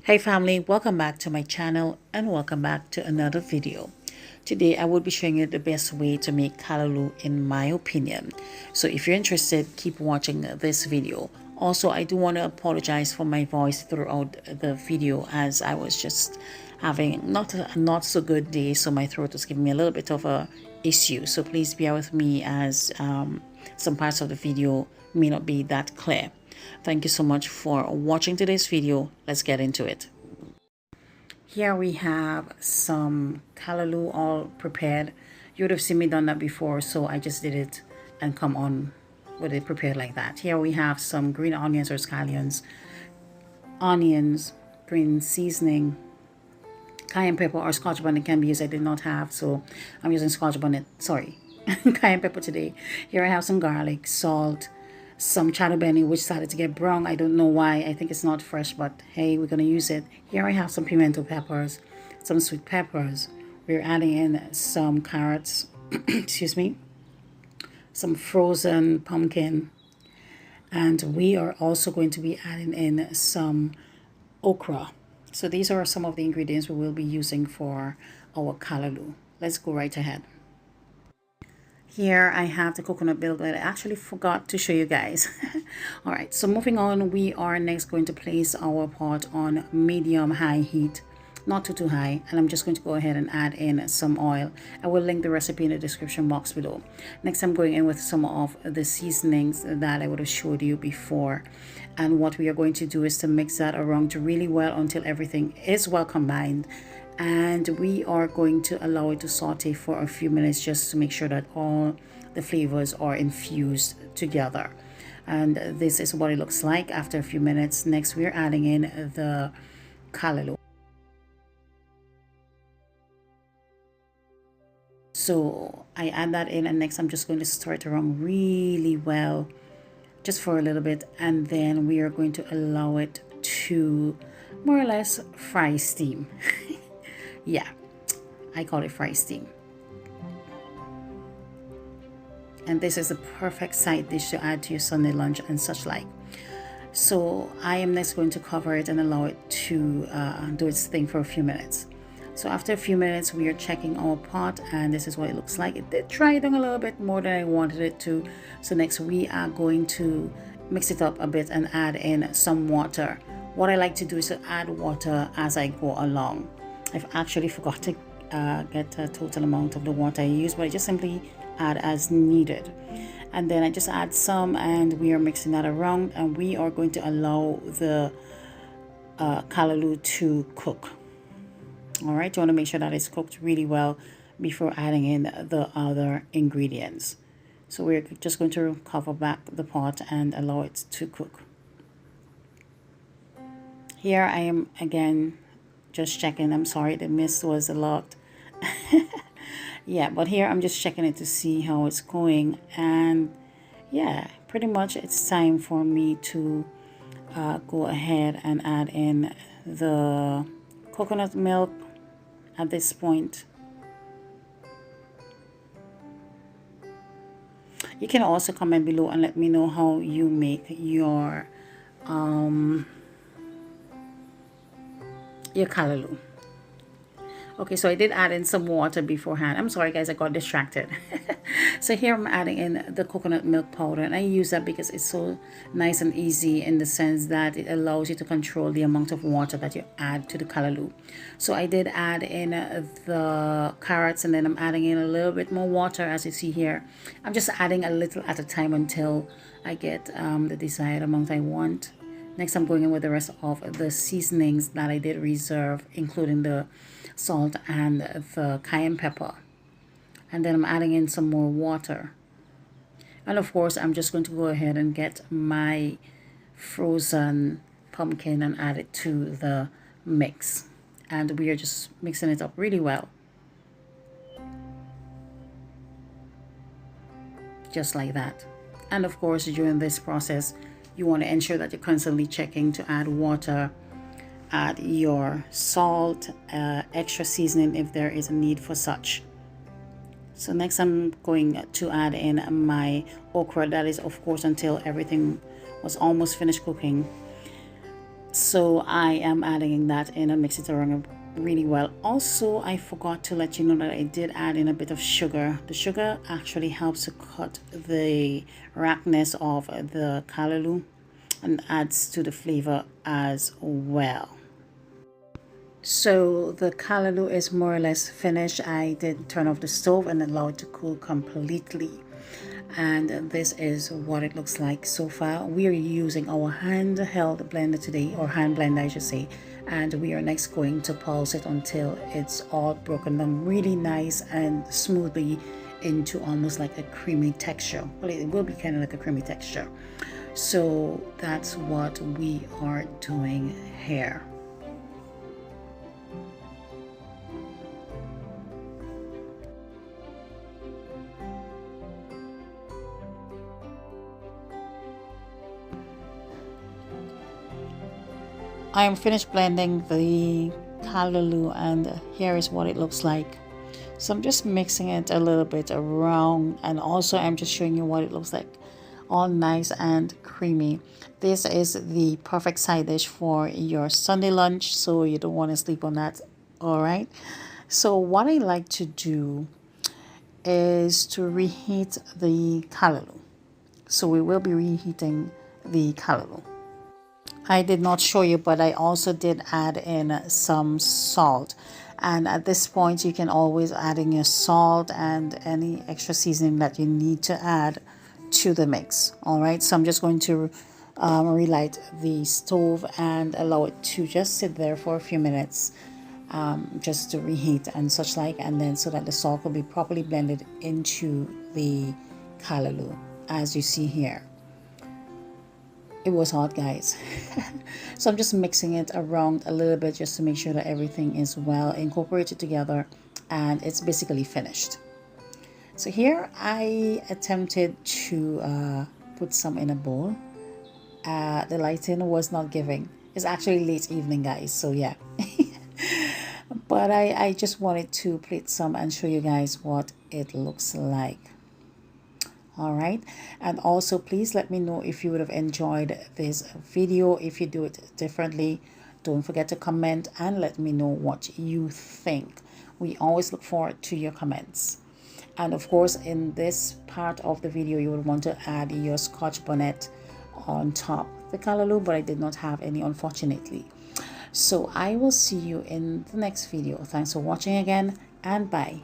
Hey family, welcome back to my channel and welcome back to another video. Today I will be showing you the best way to make callaloo in my opinion. So if you're interested, keep watching this video. Also, I do want to apologize for my voice throughout the video as I was just having not so good day, so my throat was giving me a little bit of a issue. So please bear with me as some parts of the video may not be that clear. Thank you so much for watching today's video. Let's get into it. Here we have some callaloo all prepared. You would have seen me done that before, so I just did it and come on with it prepared like that. Here we have some green onions or scallions, onions, green seasoning, cayenne pepper or scotch bonnet can be used. I did not have, so I'm using scotch bonnet, sorry, cayenne pepper today. Here I have some garlic, salt, some cheddar benny which started to get brown. I don't know why. I think it's not fresh, but hey, we're gonna use it. Here I have some pimento peppers, some sweet peppers. We're adding in some carrots excuse me, some frozen pumpkin, and we are also going to be adding in some okra. So these are some of the ingredients we will be using for our callaloo. Let's go right ahead. Here I have the coconut milk that I actually forgot to show you guys. All right, so moving on, we are next going to place our pot on medium high heat, not too high, and I'm just going to go ahead and add in some oil. I will link the recipe in the description box below. Next, I'm going in with some of the seasonings that I would have showed you before, and what we are going to do is to mix that around really well until everything is well combined. And we are going to allow it to saute for a few minutes just to make sure that all the flavors are infused together. And this is what it looks like after a few minutes. Next, we're adding in the callaloo. So I add that in, and next I'm just going to stir it around really well just for a little bit, and then we are going to allow it to more or less fry steam. Yeah, I call it fry steam. And this is a perfect side dish to add to your Sunday lunch and such like. So I am next going to cover it and allow it to do its thing for a few minutes. So after a few minutes, we are checking our pot, and this is what it looks like. It did dry down a little bit more than I wanted it to. So next we are going to mix it up a bit and add in some water. What I like to do is to add water as I go along. I've actually forgot to get a total amount of the water I use, but I just simply add as needed. And then I just add some, and we are mixing that around, and we are going to allow the callaloo to cook. All right, you want to make sure that it's cooked really well before adding in the other ingredients. So we're just going to cover back the pot and allow it to cook. Here I am again just checking. I'm sorry, the mist was locked. Yeah, but here I'm just checking it to see how it's going, and yeah, pretty much it's time for me to go ahead and add in the coconut milk at this point. You can also comment below and let me know how you make your callaloo. Okay, so I did add in some water beforehand. I'm sorry guys, I got distracted. So here I'm adding in the coconut milk powder, and I use that because it's so nice and easy in the sense that it allows you to control the amount of water that you add to the callaloo. So I did add in the carrots, and then I'm adding in a little bit more water. As you see here, I'm just adding a little at a time until I get the desired amount I want. Next, I'm going in with the rest of the seasonings that I did reserve, including the salt and the cayenne pepper. And then I'm adding in some more water. And of course, I'm just going to go ahead and get my frozen pumpkin and add it to the mix. And we are just mixing it up really well. Just like that. And of course, during this process, you want to ensure that you're constantly checking to add water, add your salt, extra seasoning if there is a need for such. So next I'm going to add in my okra. That is of course until everything was almost finished cooking. So I am adding that in and mix it around really well. Also, I forgot to let you know that I did add in a bit of sugar. The sugar actually helps to cut the rankness of the callaloo and adds to the flavor as well. So the callaloo is more or less finished. I did turn off the stove and allow it to cool completely. And this is what it looks like so far. We are using our handheld blender today, or hand blender I should say, and we are next going to pulse it until it's all broken down really nice and smoothly into almost like a creamy texture. Well, it will be kind of like a creamy texture. So that's what we are doing here. I am finished blending the callaloo and here is what it looks like. So I'm just mixing it a little bit around, and also I'm just showing you what it looks like, all nice and creamy. This is the perfect side dish for your Sunday lunch, so you don't want to sleep on that. All right, so what I like to do is to reheat the callaloo. So we will be reheating the callaloo. I did not show you, but I also did add in some salt. And at this point, you can always add in your salt and any extra seasoning that you need to add to the mix. All right, so I'm just going to relight the stove and allow it to just sit there for a few minutes, just to reheat and such like, and then so that the salt will be properly blended into the callaloo, as you see here. It was hot, guys. So I'm just mixing it around a little bit just to make sure that everything is well incorporated together and it's basically finished. So here I attempted to put some in a bowl. The lighting was not giving. It's actually late evening, guys, so yeah. But I just wanted to plate some and show you guys what it looks like. All right, and also please let me know if you would have enjoyed this video. If you do it differently, don't forget to comment and let me know what you think. We always look forward to your comments. And of course, in this part of the video, you would want to add your Scotch bonnet on top the callaloo, but I did not have any, unfortunately. So I will see you in the next video. Thanks for watching again, and bye.